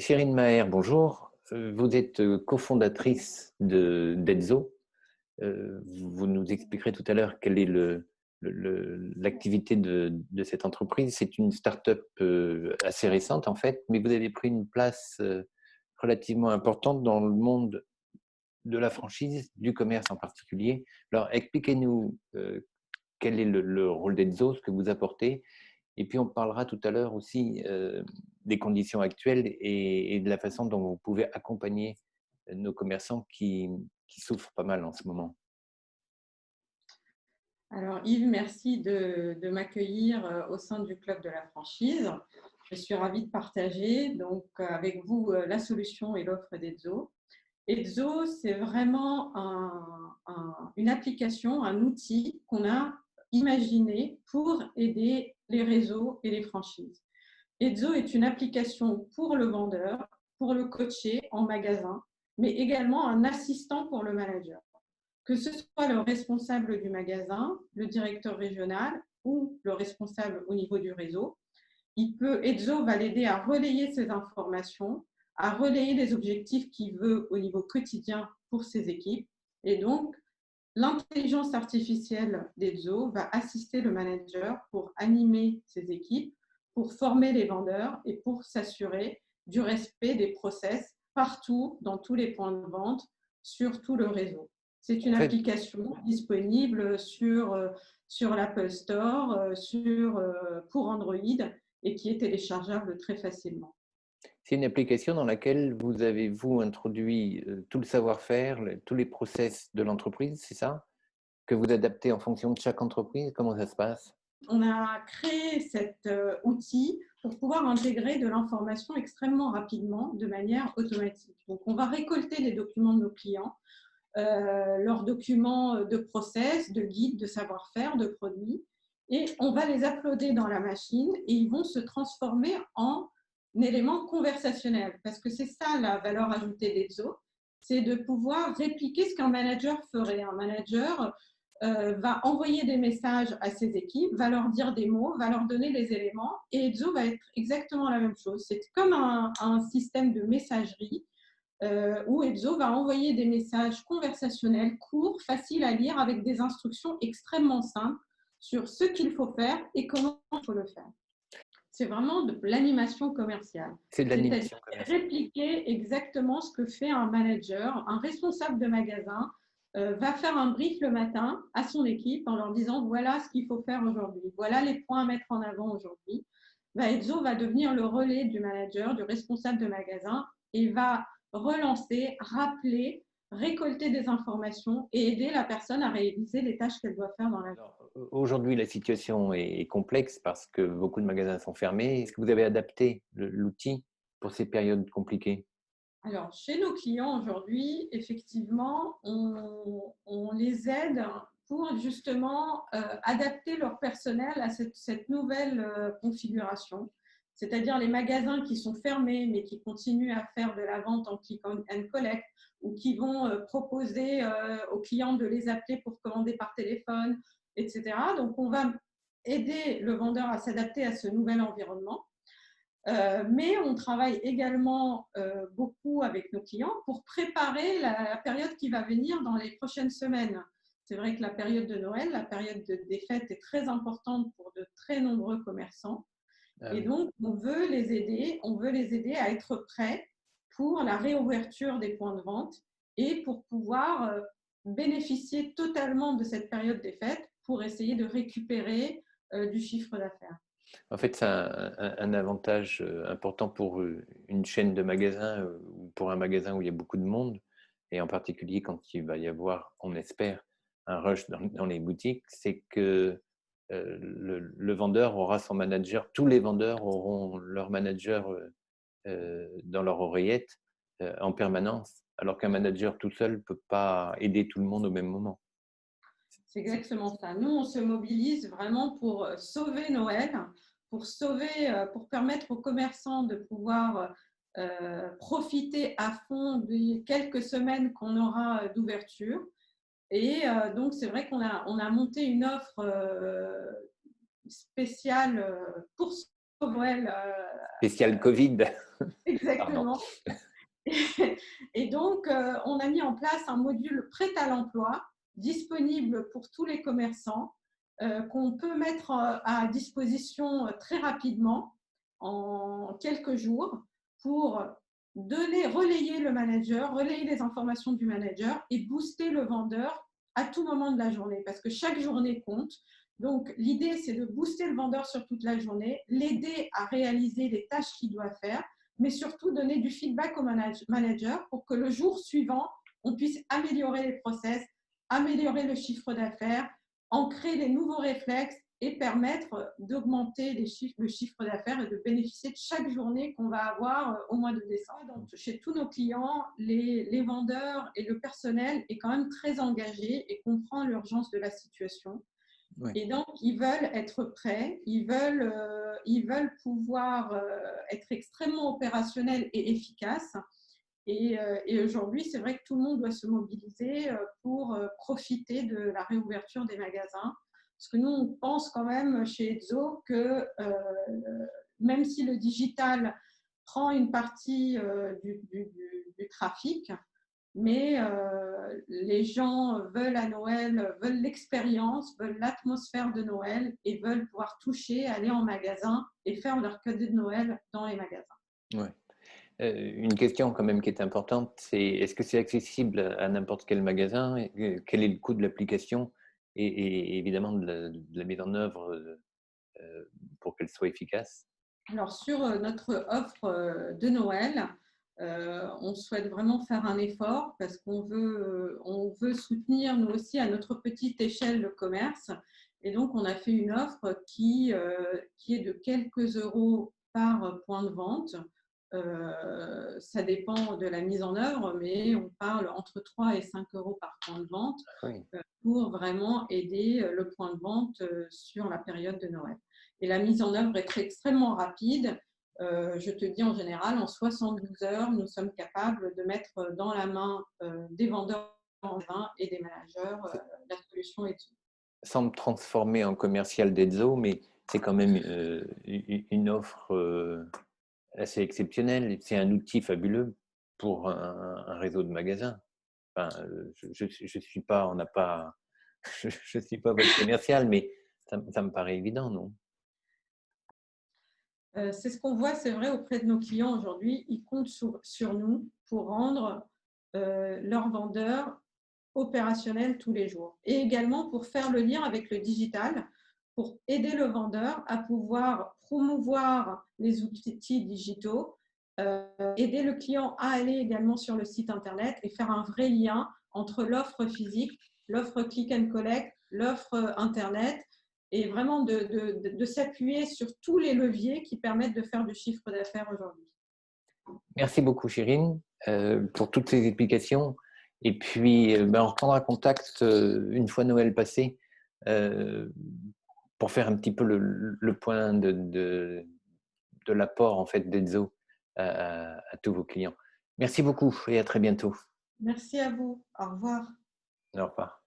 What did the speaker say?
Cyrine Maher, bonjour. Vous êtes cofondatrice d'Edzo. Vous nous expliquerez tout à l'heure quelle est l'activité de cette entreprise. C'est une start-up assez récente en fait, mais vous avez pris une place relativement importante dans le monde de la franchise, du commerce en particulier. Alors expliquez-nous quel est le rôle d'Edzo, ce que vous apportez. Et puis, on parlera tout à l'heure aussi des conditions actuelles et de la façon dont vous pouvez accompagner nos commerçants qui souffrent pas mal en ce moment. Alors Yves, merci de m'accueillir au sein du club de la franchise. Je suis ravie de partager donc, avec vous la solution et l'offre d'Edzo. Edzo, c'est vraiment une application, un outil qu'on a imaginé pour aider les réseaux et les franchises. Edzo est une application pour le vendeur, pour le coacher en magasin, mais également un assistant pour le manager. Que ce soit le responsable du magasin, le directeur régional ou le responsable au niveau du réseau, Edzo va l'aider à relayer ces informations, à relayer les objectifs qu'il veut au niveau quotidien pour ses équipes. Et donc, l'intelligence artificielle d'Edzo va assister le manager pour animer ses équipes, pour former les vendeurs et pour s'assurer du respect des process partout, dans tous les points de vente, sur tout le réseau. C'est une application disponible sur l'Apple Store, pour Android et qui est téléchargeable très facilement. C'est une application dans laquelle vous avez, vous, introduit tout le savoir-faire, tous les process de l'entreprise, c'est ça? Que vous adaptez en fonction de chaque entreprise? Comment ça se passe? On a créé cet outil pour pouvoir intégrer de l'information extrêmement rapidement, de manière automatique. Donc, on va récolter les documents de nos clients, leurs documents de process, de guide, de savoir-faire, de produits, et on va les uploader dans la machine et ils vont se transformer en éléments conversationnels. Parce que c'est ça la valeur ajoutée d'Edzo, c'est de pouvoir répliquer ce qu'un manager ferait. Un manager va envoyer des messages à ses équipes, va leur dire des mots, va leur donner des éléments, et Edzo va être exactement la même chose. C'est comme un système de messagerie où Edzo va envoyer des messages conversationnels, courts, faciles à lire, avec des instructions extrêmement simples sur ce qu'il faut faire et comment il faut le faire. C'est vraiment de l'animation commerciale. C'est de l'animation commerciale. Répliquer exactement ce que fait un manager, un responsable de magasin, va faire un brief le matin à son équipe en leur disant voilà ce qu'il faut faire aujourd'hui, voilà les points à mettre en avant aujourd'hui. Edzo va devenir le relais du manager, du responsable de magasin et va relancer, rappeler, récolter des informations et aider la personne à réaliser les tâches qu'elle doit faire dans la journée. Aujourd'hui, la situation est complexe parce que beaucoup de magasins sont fermés. Est-ce que vous avez adapté l'outil pour ces périodes compliquées? Alors, chez nos clients aujourd'hui, effectivement, on les aide pour justement adapter leur personnel à cette nouvelle configuration. C'est-à-dire les magasins qui sont fermés mais qui continuent à faire de la vente en click and collect ou qui vont proposer aux clients de les appeler pour commander par téléphone, etc. Donc, on va aider le vendeur à s'adapter à ce nouvel environnement. Mais on travaille également beaucoup avec nos clients pour préparer la période qui va venir dans les prochaines semaines. C'est vrai que la période de Noël, la période des fêtes est très importante pour de très nombreux commerçants. Et donc, on veut les aider à être prêts pour la réouverture des points de vente et pour pouvoir bénéficier totalement de cette période des fêtes pour essayer de récupérer du chiffre d'affaires. En fait, c'est un avantage important pour une chaîne de magasins ou pour un magasin où il y a beaucoup de monde, et en particulier quand il va y avoir, on espère, un rush dans les boutiques, c'est que le vendeur aura son manager, tous les vendeurs auront leur manager dans leur oreillette en permanence, alors qu'un manager tout seul ne peut pas aider tout le monde au même moment. C'est exactement ça. Nous, on se mobilise vraiment pour sauver Noël, pour permettre aux commerçants de pouvoir profiter à fond des quelques semaines qu'on aura d'ouverture. Et donc, c'est vrai qu'on a monté une offre spéciale pour Noël, Spécial Covid. Pardon. exactement. Et donc, on a mis en place un module prêt à l'emploi disponible pour tous les commerçants qu'on peut mettre à disposition très rapidement en quelques jours pour relayer le manager, relayer les informations du manager et booster le vendeur à tout moment de la journée parce que chaque journée compte. Donc, l'idée, c'est de booster le vendeur sur toute la journée, l'aider à réaliser les tâches qu'il doit faire, mais surtout donner du feedback au manager pour que le jour suivant, on puisse améliorer les process, améliorer le chiffre d'affaires, ancrer les nouveaux réflexes et permettre d'augmenter le chiffre d'affaires et de bénéficier de chaque journée qu'on va avoir au mois de décembre. Donc, chez tous nos clients, les vendeurs et le personnel est quand même très engagé et comprend l'urgence de la situation. Oui. Et donc, ils veulent être prêts, ils veulent pouvoir être extrêmement opérationnels et efficaces. Et aujourd'hui, c'est vrai que tout le monde doit se mobiliser pour profiter de la réouverture des magasins. Parce que nous, on pense quand même chez Edzo que même si le digital prend une partie du trafic, mais les gens veulent à Noël, veulent l'expérience, veulent l'atmosphère de Noël et veulent pouvoir toucher, aller en magasin et faire leur cadeau de Noël dans les magasins. Ouais. Une question quand même qui est importante, c'est est-ce que c'est accessible à n'importe quel magasin? Quel est le coût de l'application et évidemment de la mise en œuvre pour qu'elle soit efficace? Alors, sur notre offre de Noël, on souhaite vraiment faire un effort parce on veut soutenir nous aussi à notre petite échelle le commerce. Et donc, on a fait une offre qui est de quelques euros par point de vente. Ça dépend de la mise en œuvre, mais on parle entre 3 et 5 euros par point de vente Oui. pour vraiment aider le point de vente sur la période de Noël. Et la mise en œuvre est extrêmement rapide. Je te dis en général, en 72 heures, nous sommes capables de mettre dans la main des vendeurs et des managers la solution est dessus. Sans me transformer en commercial d'Edzo, mais c'est quand même une offre assez exceptionnelle. C'est un outil fabuleux pour un réseau de magasins. Enfin, je suis pas, on n'a pas, je suis pas votre commercial, mais ça me paraît évident, non? C'est ce qu'on voit, c'est vrai, auprès de nos clients aujourd'hui. Ils comptent sur nous pour rendre leurs vendeurs opérationnels tous les jours. Et également pour faire le lien avec le digital, pour aider le vendeur à pouvoir promouvoir les outils digitaux, aider le client à aller également sur le site Internet et faire un vrai lien entre l'offre physique, l'offre click and collect, l'offre Internet et vraiment de s'appuyer sur tous les leviers qui permettent de faire du chiffre d'affaires aujourd'hui. Merci beaucoup, Chérine, pour toutes ces explications. Et puis, on reprendra contact une fois Noël passé euh, pour faire un petit peu le point de l'apport en fait d'Edzo à tous vos clients. Merci beaucoup et à très bientôt. Merci à vous. Au revoir. Au revoir.